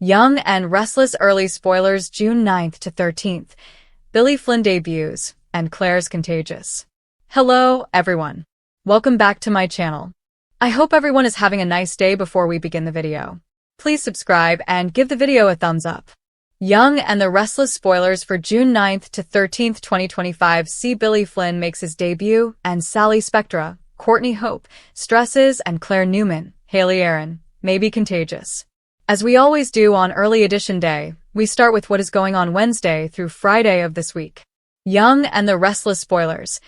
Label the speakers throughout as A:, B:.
A: Young and Restless early spoilers June 9th to 13th. Billy Flynn debuts, and Claire's contagious. Hello, everyone. Welcome back to my channel. I hope everyone is having a nice day before we begin the video. Please subscribe and give the video a thumbs up. Young and the Restless spoilers for June 9th to 13th, 2025 see Billy Flynn makes his debut, and Sally Spectra, Courtney Hope, Stresses, and Claire Newman, Haley Aaron, may be contagious. As we always do on Early Edition Day, we start with what is going on Wednesday through Friday of this week. Young and the Restless spoilers.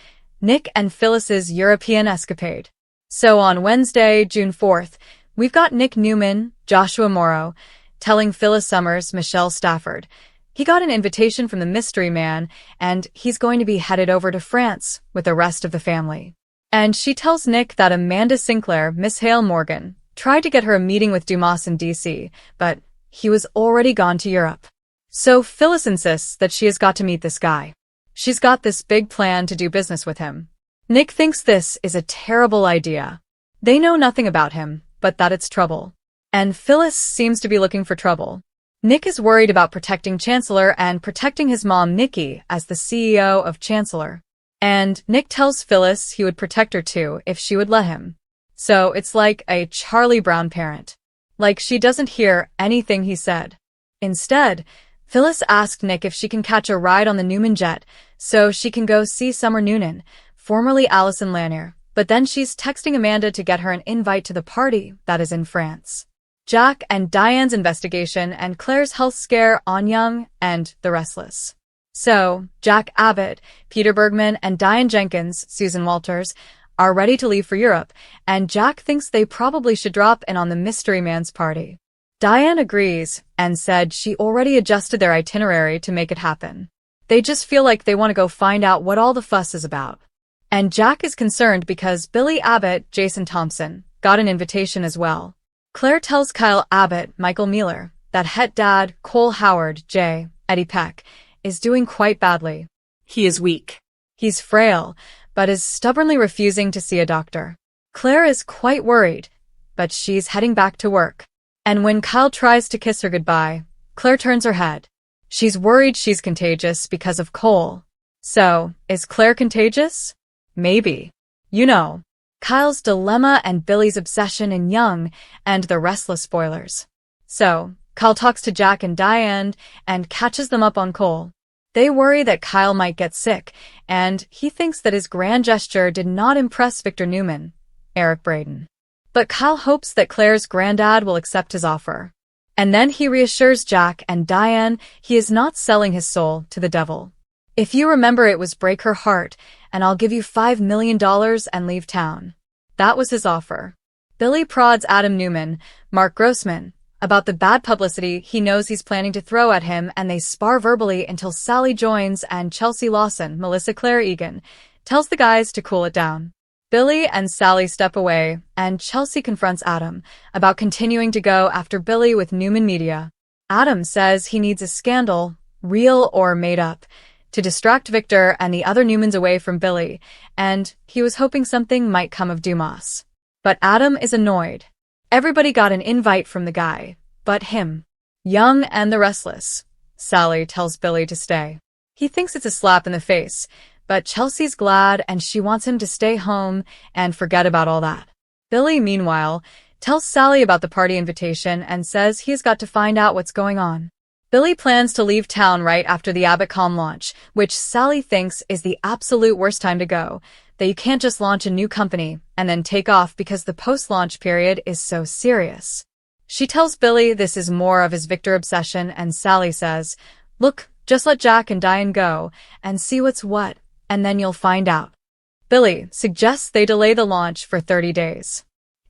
A: Nick and Phyllis's European escapade. So on Wednesday, June 4th, we've got Nick Newman, Joshua Morrow, telling Phyllis Summers, Michelle Stafford, he got an invitation from the mystery man and he's going to be headed over to France with the rest of the family. And she tells Nick that Amanda Sinclair, Miss Hale Morgan, tried to get her a meeting with Dumas in D.C., but he was already gone to Europe. So Phyllis insists that she has got to meet this guy. She's got this big plan to do business with him. Nick thinks this is a terrible idea. They know nothing about him, but that it's trouble. And Phyllis seems to be looking for trouble. Nick is worried about protecting Chancellor and protecting his mom Nikki as the CEO of Chancellor. And Nick tells Phyllis he would protect her too if she would let him. So it's like a Charlie Brown parent. Like she doesn't hear anything he said. Instead, Phyllis asked Nick if she can catch a ride on the Newman jet so she can go see Summer Noonan, formerly Alison Lanier, but then she's texting Amanda to get her an invite to the party that is in France. Jack and Diane's investigation and Claire's health scare on Young and the Restless. So, Jack Abbott, Peter Bergman, and Diane Jenkins, Susan Walters, are ready to leave for Europe, and Jack thinks they probably should drop in on the mystery man's party. Diane agrees and said she already adjusted their itinerary to make it happen. They just feel like they want to go find out what all the fuss is about. And Jack is concerned because Billy Abbott, Jason Thompson, got an invitation as well. Claire tells Kyle Abbott, Michael Mealer, that Het Dad, Cole Howard, J. Eddie Peck, is doing quite badly. He is weak. He's frail, but is stubbornly refusing to see a doctor. Claire is quite worried, but she's heading back to work. And when Kyle tries to kiss her goodbye, Claire turns her head. She's worried she's contagious because of Cole. So, is Claire contagious? Maybe. You know, Kyle's dilemma and Billy's obsession in Young and the Restless spoilers. So, Kyle talks to Jack and Diane and catches them up on Cole. They worry that Kyle might get sick, and he thinks that his grand gesture did not impress Victor Newman, Eric Braden. But Kyle hopes that Claire's granddad will accept his offer. And then he reassures Jack and Diane he is not selling his soul to the devil. If you remember, it was break her heart, and I'll give you $5 million and leave town. That was his offer. Billy prods Adam Newman, Mark Grossman, about the bad publicity he knows he's planning to throw at him, and they spar verbally until Sally joins and Chelsea Lawson, Melissa Claire Egan, tells the guys to cool it down. Billy and Sally step away, and Chelsea confronts Adam about continuing to go after Billy with Newman Media. Adam says he needs a scandal, real or made up, to distract Victor and the other Newmans away from Billy, and he was hoping something might come of Dumas. But Adam is annoyed. Everybody got an invite from the guy, but him. Young and the Restless. Sally tells Billy to stay. He thinks it's a slap in the face, but Chelsea's glad and she wants him to stay home and forget about all that. Billy, meanwhile, tells Sally about the party invitation and says he has got to find out what's going on. Billy plans to leave town right after the Abbott.com launch, which Sally thinks is the absolute worst time to go, that you can't just launch a new company and then take off because the post-launch period is so serious. She tells Billy this is more of his Victor obsession, and Sally says, look, just let Jack and Diane go and see what's what, and then you'll find out. Billy suggests they delay the launch for 30 days.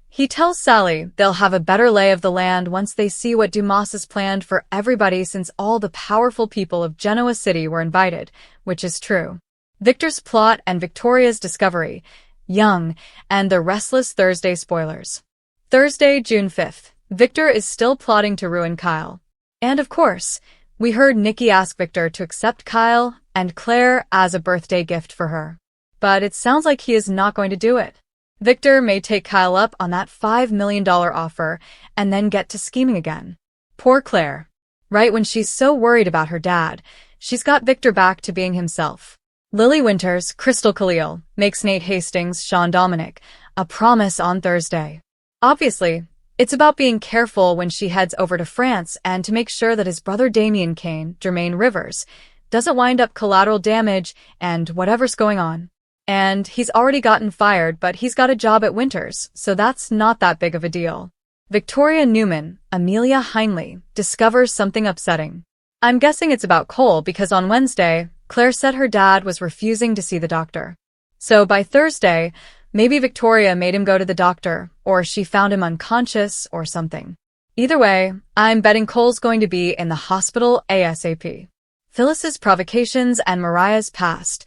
A: He tells Sally they'll have a better lay of the land once they see what Dumas has planned for everybody, since all the powerful people of Genoa City were invited, which is true. Victor's plot and Victoria's discovery. Young and the Restless Thursday spoilers. Thursday, June 5th. Victor is still plotting to ruin Kyle. And of course, we heard Nikki ask Victor to accept Kyle and Claire as a birthday gift for her. But it sounds like he is not going to do it. Victor may take Kyle up on that $5 million offer and then get to scheming again. Poor Claire. Right when she's so worried about her dad, she's got Victor back to being himself. Lily Winters, Crystal Khalil, makes Nate Hastings, Sean Dominic, a promise on Thursday. Obviously, it's about being careful when she heads over to France and to make sure that his brother Damien Kane, Jermaine Rivers, doesn't wind up collateral damage and whatever's going on. And he's already gotten fired, but he's got a job at Winters, so that's not that big of a deal. Victoria Newman, Amelia Heinley, discovers something upsetting. I'm guessing it's about Cole because on Wednesday, Claire said her dad was refusing to see the doctor. So by Thursday, maybe Victoria made him go to the doctor, or she found him unconscious or something. Either way, I'm betting Cole's going to be in the hospital ASAP. Phyllis's provocations and Mariah's past.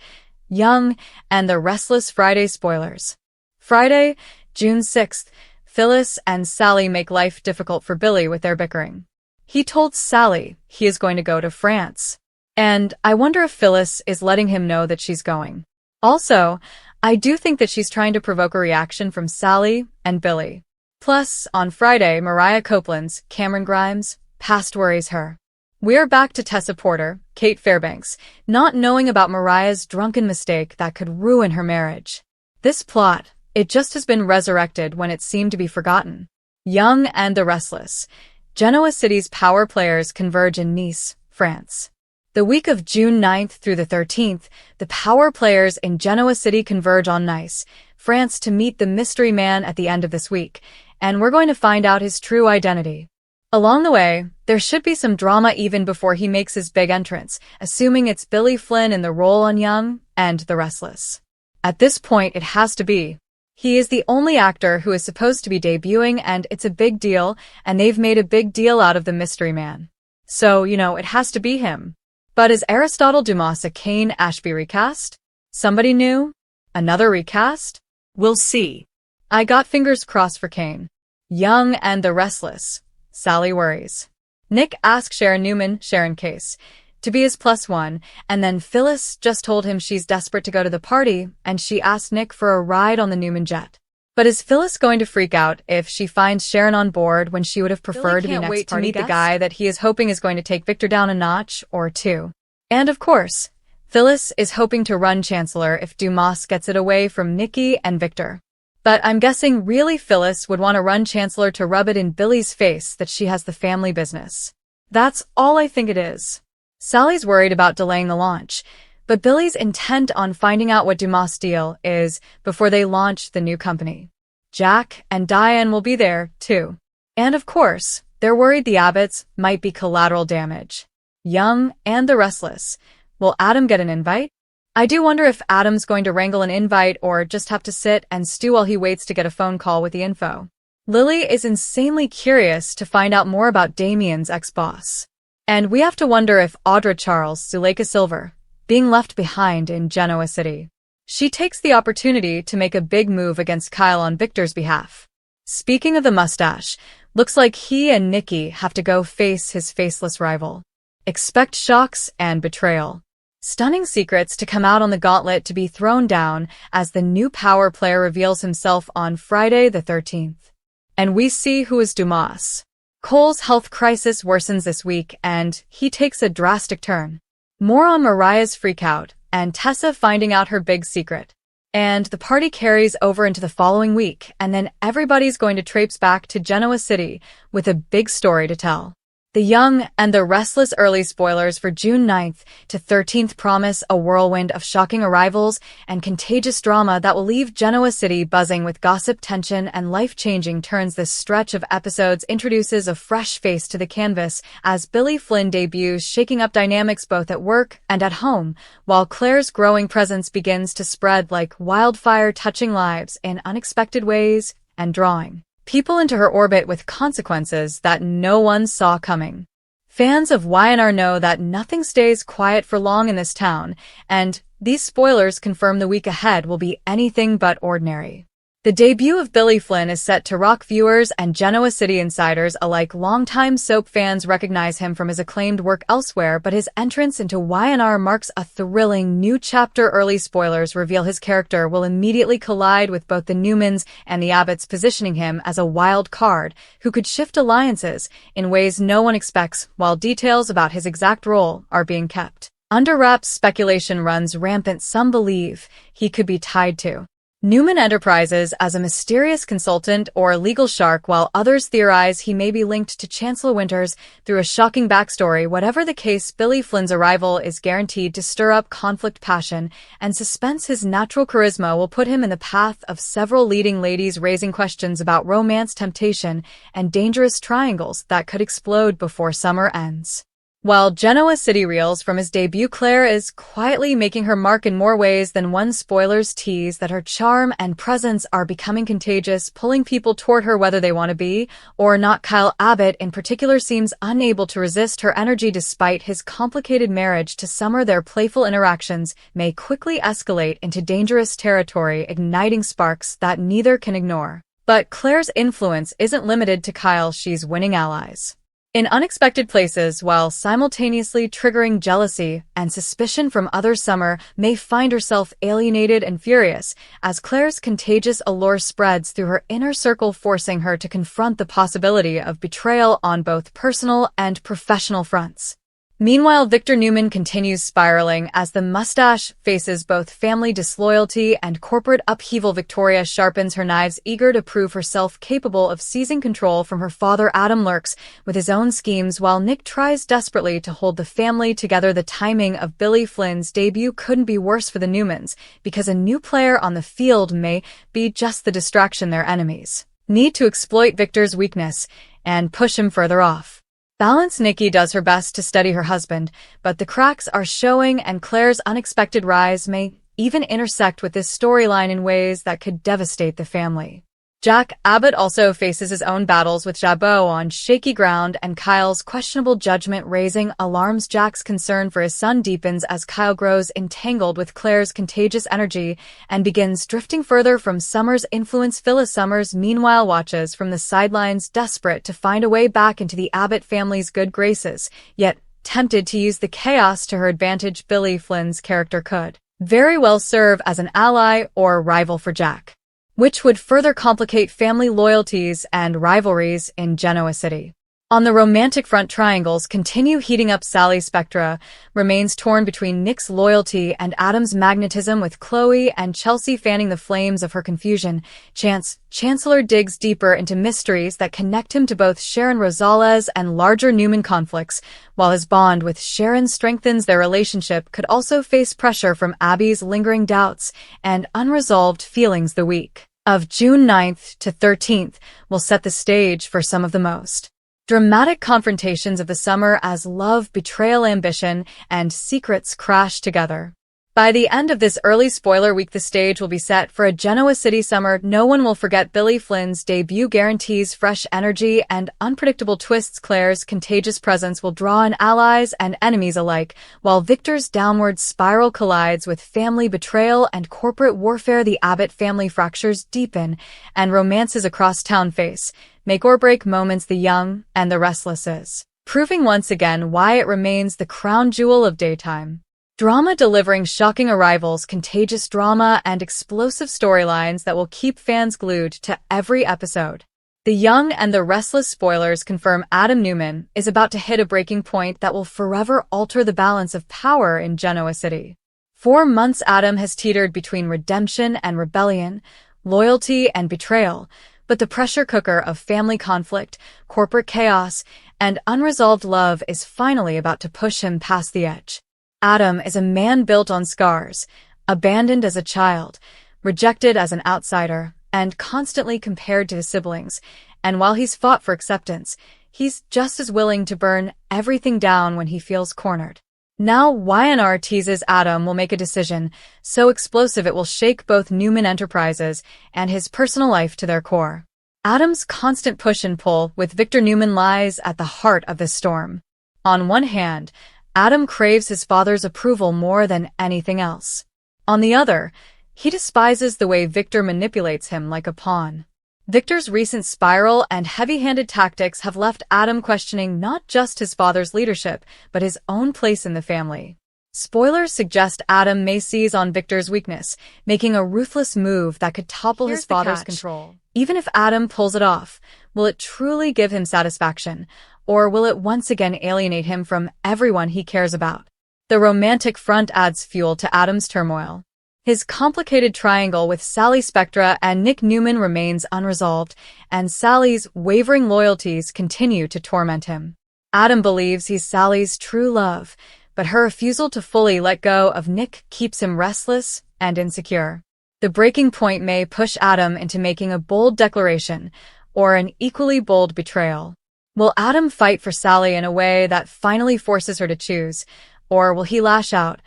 A: Young and the Restless Friday spoilers. Friday, June 6th, Phyllis and Sally make life difficult for Billy with their bickering. He told Sally he is going to go to France. And I wonder if Phyllis is letting him know that she's going. Also, I do think that she's trying to provoke a reaction from Sally and Billy. Plus, on Friday, Mariah Copeland's Cameron Grimes' past worries her. We're back to Tessa Porter, Kate Fairbanks, not knowing about Mariah's drunken mistake that could ruin her marriage. This plot, it just has been resurrected when it seemed to be forgotten. Young and the Restless. Genoa City's power players converge in Nice, France. The week of June 9th through the 13th, the power players in Genoa City converge on Nice, France to meet the mystery man at the end of this week, and we're going to find out his true identity. Along the way, there should be some drama even before he makes his big entrance, assuming it's Billy Flynn in the role on Young and the Restless. At this point, it has to be. He is the only actor who is supposed to be debuting, and it's a big deal, and they've made a big deal out of the mystery man. So, it has to be him. But is Aristotle Dumas a Kane Ashby recast? Somebody new? Another recast? We'll see. I got fingers crossed for Kane. Young and the Restless. Sally worries. Nick asked Sharon Newman, Sharon Case, to be his +1, and then Phyllis just told him she's desperate to go to the party, and she asked Nick for a ride on the Newman jet. But is Phyllis going to freak out if she finds Sharon on board when she would have preferred to be next to meet the guy that he is hoping is going to take Victor down a notch or two? And of course, Phyllis is hoping to run Chancellor if Dumas gets it away from Nikki and Victor. But I'm guessing really Phyllis would want to run Chancellor to rub it in Billy's face that she has the family business. That's all I think it is. Sally's worried about delaying the launch, but Billy's intent on finding out what Dumas' deal is before they launch the new company. Jack and Diane will be there, too. And of course, they're worried the Abbotts might be collateral damage. Young and the Restless. Will Adam get an invite? I do wonder if Adam's going to wrangle an invite or just have to sit and stew while he waits to get a phone call with the info. Lily is insanely curious to find out more about Damien's ex-boss. And we have to wonder if Audra Charles, Zuleika Silver, being left behind in Genoa City. She takes the opportunity to make a big move against Kyle on Victor's behalf. Speaking of the mustache, looks like he and Nikki have to go face his faceless rival. Expect shocks and betrayal. Stunning secrets to come out on the gauntlet to be thrown down as the new power player reveals himself on Friday the 13th. And we see who is Dumas. Cole's health crisis worsens this week and he takes a drastic turn. More on Mariah's freakout and Tessa finding out her big secret. And the party carries over into the following week, and then everybody's going to traipse back to Genoa City with a big story to tell. The Young and the Restless early spoilers for June 9th to 13th promise a whirlwind of shocking arrivals and contagious drama that will leave Genoa City buzzing with gossip, tension, and life-changing turns. This stretch of episodes introduces a fresh face to the canvas as Billy Flynn debuts, shaking up dynamics both at work and at home, while Claire's growing presence begins to spread like wildfire, touching lives in unexpected ways and drawing people into her orbit with consequences that no one saw coming. Fans of Y&R know that nothing stays quiet for long in this town, and these spoilers confirm the week ahead will be anything but ordinary. The The debut of Billy Flynn is set to rock viewers and Genoa City insiders alike. Longtime soap fans recognize him from his acclaimed work elsewhere, but his entrance into YNR marks a thrilling new chapter. Early spoilers reveal his character will immediately collide with both the Newmans and the Abbotts, positioning him as a wild card who could shift alliances in ways no one expects, while details about his exact role are being kept under wraps. Speculation runs rampant. Some believe he could be tied to Newman Enterprises as a mysterious consultant or legal shark, while others theorize he may be linked to Chancellor Winters through a shocking backstory. Whatever the case, Billy Flynn's arrival is guaranteed to stir up conflict, passion, and suspense. His natural charisma will put him in the path of several leading ladies, raising questions about romance, temptation, and dangerous triangles that could explode before summer ends. While Genoa City reels from his debut, Claire is quietly making her mark in more ways than one. Spoilers tease that her charm and presence are becoming contagious, pulling people toward her whether they want to be or not. Kyle Abbott, in particular, seems unable to resist her energy despite his complicated marriage to Summer. Their playful interactions may quickly escalate into dangerous territory, igniting sparks that neither can ignore. But Claire's influence isn't limited to Kyle. She's winning allies in unexpected places while simultaneously triggering jealousy and suspicion from others. Summer may find herself alienated and furious as Claire's contagious allure spreads through her inner circle, forcing her to confront the possibility of betrayal on both personal and professional fronts. Meanwhile, Victor Newman continues spiraling as the mustache faces both family disloyalty and corporate upheaval. Victoria sharpens her knives, eager to prove herself capable of seizing control from her father. Adam lurks with his own schemes while Nick tries desperately to hold the family together. The timing of Billy Flynn's debut couldn't be worse for the Newmans, because a new player on the field may be just the distraction their enemies need to exploit Victor's weakness and push him further off balance. Nikki does her best to steady her husband, but the cracks are showing, and Claire's unexpected rise may even intersect with this storyline in ways that could devastate the family. Jack Abbott also faces his own battles with Jabot on shaky ground, and Kyle's questionable judgment raising alarms. Jack's concern for his son deepens as Kyle grows entangled with Claire's contagious energy and begins drifting further from Summer's influence. Phyllis Summers, meanwhile, watches from the sidelines, desperate to find a way back into the Abbott family's good graces, yet tempted to use the chaos to her advantage. Billy Flynn's character could very well serve as an ally or rival for Jack, which would further complicate family loyalties and rivalries in Genoa City. On the romantic front, triangles continue heating up. Sally Spectra remains torn between Nick's loyalty and Adam's magnetism, with Chloe and Chelsea fanning the flames of her confusion. Chancellor digs deeper into mysteries that connect him to both Sharon Rosales and larger Newman conflicts, while his bond with Sharon strengthens. Their relationship could also face pressure from Abby's lingering doubts and unresolved feelings. The week of June 9th to 13th will set the stage for some of the most dramatic confrontations of the summer as love, betrayal, ambition, and secrets crash together. By the end of this early spoiler week, the stage will be set for a Genoa City summer no one will forget. Billy Flynn's debut guarantees fresh energy and unpredictable twists. Claire's contagious presence will draw in allies and enemies alike, while Victor's downward spiral collides with family betrayal and corporate warfare. The Abbott family fractures deepen, and romances across town face make or break moments. The Young and the Restless is proving once again why it remains the crown jewel of daytime drama, delivering shocking arrivals, contagious drama, and explosive storylines that will keep fans glued to every episode. The Young and the Restless spoilers confirm Adam Newman is about to hit a breaking point that will forever alter the balance of power in Genoa City. For months, Adam has teetered between redemption and rebellion, loyalty and betrayal, but the pressure cooker of family conflict, corporate chaos, and unresolved love is finally about to push him past the edge. Adam is a man built on scars, abandoned as a child, rejected as an outsider, and constantly compared to his siblings. And while he's fought for acceptance, he's just as willing to burn everything down when he feels cornered. Now YNR teases Adam will make a decision so explosive it will shake both Newman Enterprises and his personal life to their core. Adam's constant push and pull with Victor Newman lies at the heart of this storm. On one hand, Adam craves his father's approval more than anything else. On the other, He despises the way Victor manipulates him like a pawn. Victor's recent spiral and heavy-handed tactics have left Adam questioning not just his father's leadership, but his own place in the family. Spoilers suggest Adam may seize on Victor's weakness, making a ruthless move that could topple his father's control. Even if Adam pulls it off, will it truly give him satisfaction, or will it once again alienate him from everyone he cares about? The romantic front adds fuel to Adam's turmoil. His complicated triangle with Sally Spectra and Nick Newman remains unresolved, and Sally's wavering loyalties continue to torment him. Adam believes he's Sally's true love, but her refusal to fully let go of Nick keeps him restless and insecure. The breaking point may push Adam into making a bold declaration, or an equally bold betrayal. Will Adam fight for Sally in a way that finally forces her to choose, or will he lash out,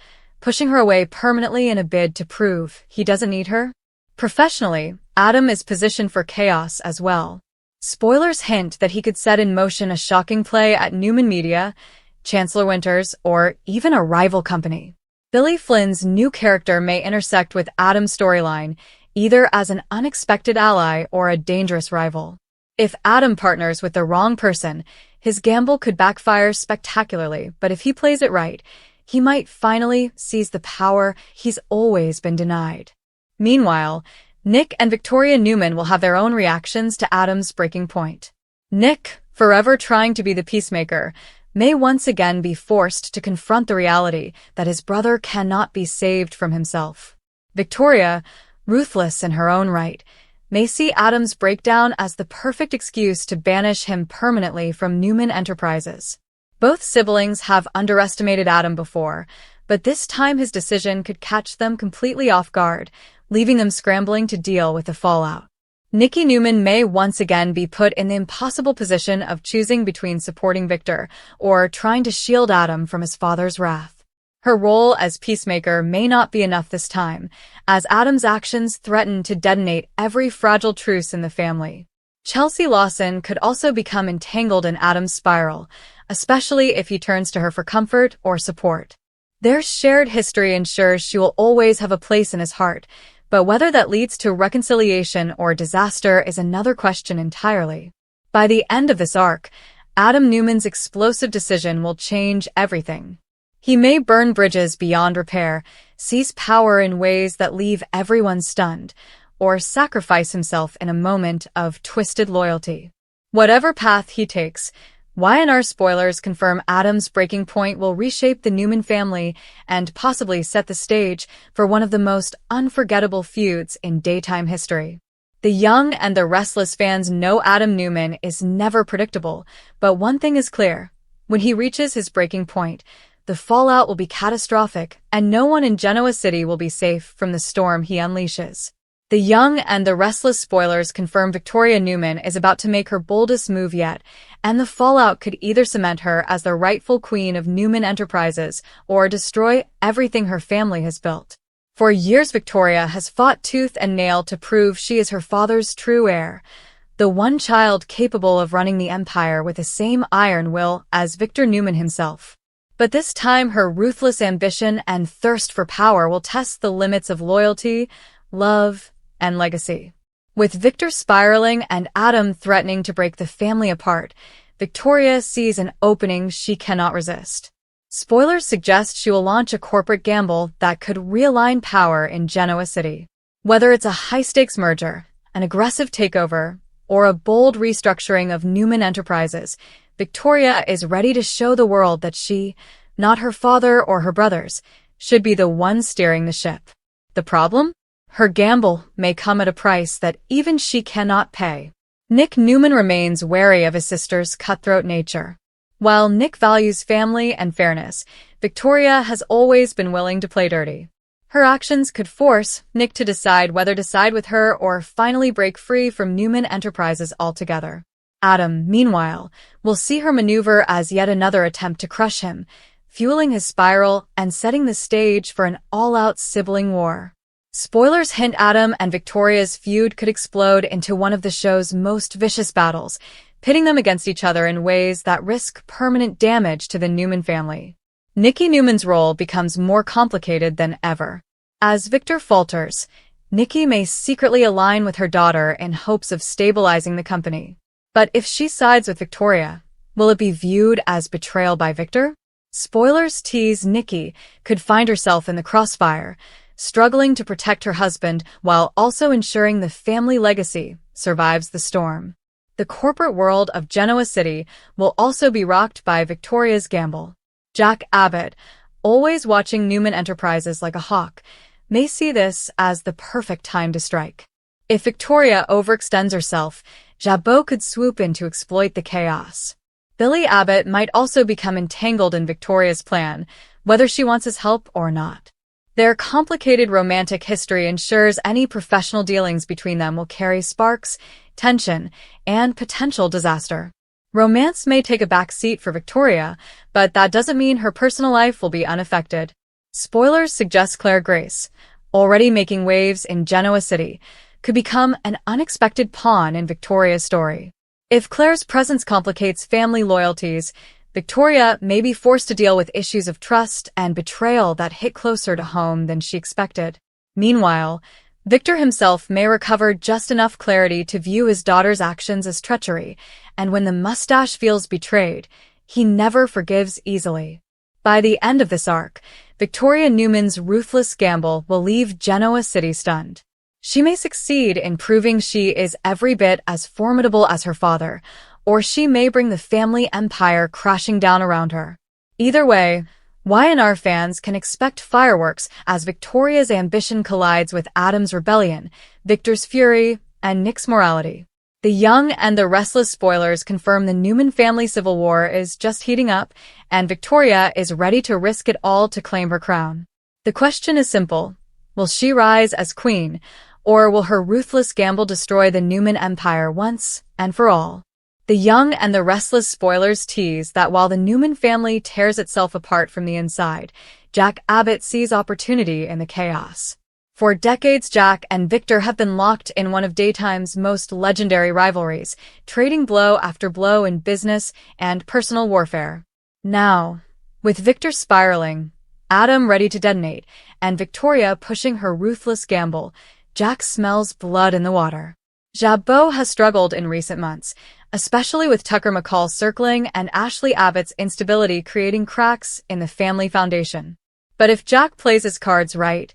A: pushing her away permanently in a bid to prove he doesn't need her? Professionally, Adam is positioned for chaos as well. Spoilers hint that he could set in motion a shocking play at Newman Media, Chancellor Winters, or even a rival company. Billy Flynn's new character may intersect with Adam's storyline, either as an unexpected ally or a dangerous rival. If Adam partners with the wrong person, his gamble could backfire spectacularly, but if he plays it right, he might finally seize the power he's always been denied. Meanwhile, Nick and Victoria Newman will have their own reactions to Adam's breaking point. Nick, forever trying to be the peacemaker, may once again be forced to confront the reality that his brother cannot be saved from himself. Victoria, ruthless in her own right, may see Adam's breakdown as the perfect excuse to banish him permanently from Newman Enterprises. Both siblings have underestimated Adam before, but this time his decision could catch them completely off guard, leaving them scrambling to deal with the fallout. Nikki Newman may once again be put in the impossible position of choosing between supporting Victor or trying to shield Adam from his father's wrath. Her role as peacemaker may not be enough this time, as Adam's actions threaten to detonate every fragile truce in the family. Chelsea Lawson could also become entangled in Adam's spiral, especially if he turns to her for comfort or support. Their shared history ensures she will always have a place in his heart, but whether that leads to reconciliation or disaster is another question entirely. By the end of this arc, Adam Newman's explosive decision will change everything. He may burn bridges beyond repair, seize power in ways that leave everyone stunned, or sacrifice himself in a moment of twisted loyalty. Whatever path he takes, Y&R spoilers confirm Adam's breaking point will reshape the Newman family and possibly set the stage for one of the most unforgettable feuds in daytime history. The young and the restless fans know Adam Newman is never predictable, but one thing is clear. When he reaches his breaking point, the fallout will be catastrophic, and no one in Genoa City will be safe from the storm he unleashes. The young and the restless spoilers confirm Victoria Newman is about to make her boldest move yet, and the fallout could either cement her as the rightful queen of Newman Enterprises or destroy everything her family has built. For years, Victoria has fought tooth and nail to prove she is her father's true heir, the one child capable of running the empire with the same iron will as Victor Newman himself. But this time, her ruthless ambition and thirst for power will test the limits of loyalty, love, and legacy. With Victor spiraling and Adam threatening to break the family apart, Victoria sees an opening she cannot resist. Spoilers suggest she will launch a corporate gamble that could realign power in Genoa City. Whether it's a high-stakes merger, an aggressive takeover, or a bold restructuring of Newman Enterprises, Victoria is ready to show the world that she, not her father or her brothers, should be the one steering the ship. The problem? Her gamble may come at a price that even she cannot pay. Nick Newman remains wary of his sister's cutthroat nature. While Nick values family and fairness, Victoria has always been willing to play dirty. Her actions could force Nick to decide whether to side with her or finally break free from Newman Enterprises altogether. Adam, meanwhile, will see her maneuver as yet another attempt to crush him, fueling his spiral and setting the stage for an all-out sibling war. Spoilers hint Adam and Victoria's feud could explode into one of the show's most vicious battles, pitting them against each other in ways that risk permanent damage to the Newman family. Nikki Newman's role becomes more complicated than ever. As Victor falters, Nikki may secretly align with her daughter in hopes of stabilizing the company. But if she sides with Victoria, will it be viewed as betrayal by Victor? Spoilers tease Nikki could find herself in the crossfire, struggling to protect her husband while also ensuring the family legacy survives the storm. The corporate world of Genoa City will also be rocked by Victoria's gamble. Jack Abbott, always watching Newman Enterprises like a hawk, may see this as the perfect time to strike. If Victoria overextends herself, Jabot could swoop in to exploit the chaos. Billy Abbott might also become entangled in Victoria's plan, whether she wants his help or not. Their complicated romantic history ensures any professional dealings between them will carry sparks, tension, and potential disaster. Romance may take a back seat for Victoria, but that doesn't mean her personal life will be unaffected. Spoilers suggest Claire Grace, already making waves in Genoa City, could become an unexpected pawn in Victoria's story. If Claire's presence complicates family loyalties, Victoria may be forced to deal with issues of trust and betrayal that hit closer to home than she expected. Meanwhile, Victor himself may recover just enough clarity to view his daughter's actions as treachery, and when the mustache feels betrayed, he never forgives easily. By the end of this arc, Victoria Newman's ruthless gamble will leave Genoa City stunned. She may succeed in proving she is every bit as formidable as her father, or she may bring the family empire crashing down around her. Either way, Y&R fans can expect fireworks as Victoria's ambition collides with Adam's rebellion, Victor's fury, and Nick's morality. The Young and the Restless spoilers confirm the Newman family civil war is just heating up, and Victoria is ready to risk it all to claim her crown. The question is simple. Will she rise as queen, or will her ruthless gamble destroy the Newman empire once and for all? The Young and the Restless spoilers tease that while the Newman family tears itself apart from the inside, Jack Abbott sees opportunity in the chaos. For decades, Jack and Victor have been locked in one of daytime's most legendary rivalries, trading blow after blow in business and personal warfare. Now, with Victor spiraling, Adam ready to detonate, and Victoria pushing her ruthless gamble, Jack smells blood in the water. Jabot has struggled in recent months, especially with Tucker McCall circling and Ashley Abbott's instability creating cracks in the family foundation. But if Jack plays his cards right,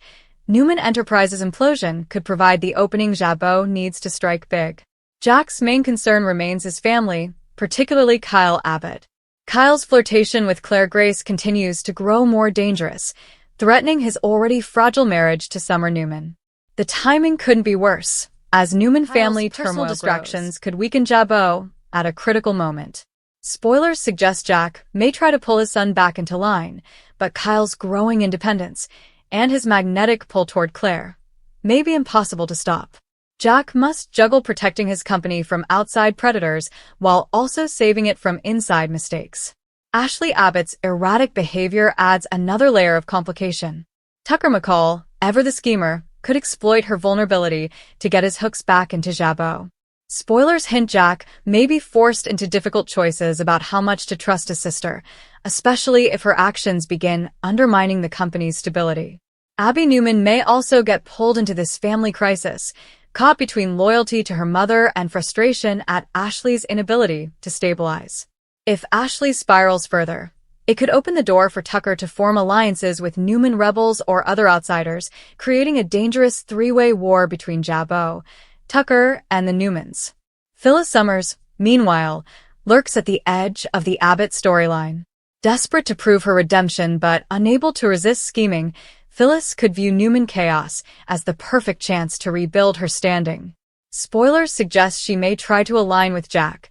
A: Newman Enterprises' implosion could provide the opening Jabot needs to strike big. Jack's main concern remains his family, particularly Kyle Abbott. Kyle's flirtation with Claire Grace continues to grow more dangerous, threatening his already fragile marriage to Summer Newman. The timing couldn't be worse, as Newman family personal distractions could weaken Jabot at a critical moment. Spoilers suggest Jack may try to pull his son back into line, but Kyle's growing independence and his magnetic pull toward Claire may be impossible to stop. Jack must juggle protecting his company from outside predators while also saving it from inside mistakes. Ashley Abbott's erratic behavior adds another layer of complication. Tucker McCall, ever the schemer, could exploit her vulnerability to get his hooks back into Jabot. Spoilers hint Jack may be forced into difficult choices about how much to trust his sister, especially if her actions begin undermining the company's stability. Abby Newman may also get pulled into this family crisis, caught between loyalty to her mother and frustration at Ashley's inability to stabilize. If Ashley spirals further, it could open the door for Tucker to form alliances with Newman rebels or other outsiders, creating a dangerous three-way war between Jabot, Tucker, and the Newmans. Phyllis Summers, meanwhile, lurks at the edge of the Abbott storyline. Desperate to prove her redemption but unable to resist scheming, Phyllis could view Newman chaos as the perfect chance to rebuild her standing. Spoilers suggest she may try to align with Jack,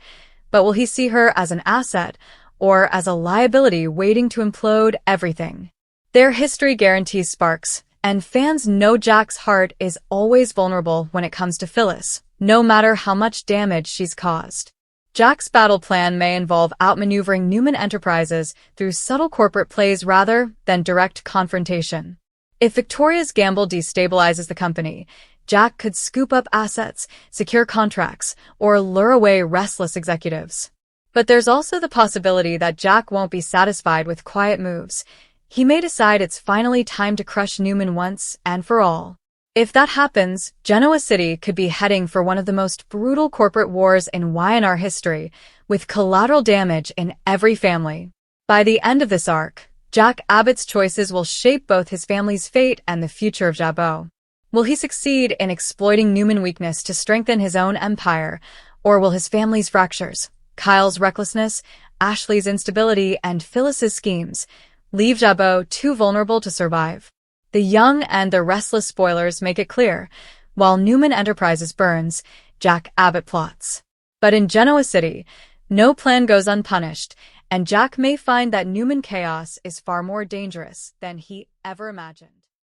A: but will he see her as an asset or as a liability waiting to implode everything? Their history guarantees sparks, and fans know Jack's heart is always vulnerable when it comes to Phyllis, no matter how much damage she's caused. Jack's battle plan may involve outmaneuvering Newman Enterprises through subtle corporate plays rather than direct confrontation. If Victoria's gamble destabilizes the company, Jack could scoop up assets, secure contracts, or lure away restless executives. But there's also the possibility that Jack won't be satisfied with quiet moves. He may decide it's finally time to crush Newman once and for all. If that happens, Genoa City could be heading for one of the most brutal corporate wars in Y&R history, with collateral damage in every family. By the end of this arc, Jack Abbott's choices will shape both his family's fate and the future of Jabot. Will he succeed in exploiting Newman's weakness to strengthen his own empire, or will his family's fractures, Kyle's recklessness, Ashley's instability, and Phyllis's schemes leave Jabot too vulnerable to survive? The Young and the Restless spoilers make it clear. While Newman Enterprises burns, Jack Abbott plots. But in Genoa City, no plan goes unpunished, and Jack may find that Newman chaos is far more dangerous than he ever imagined.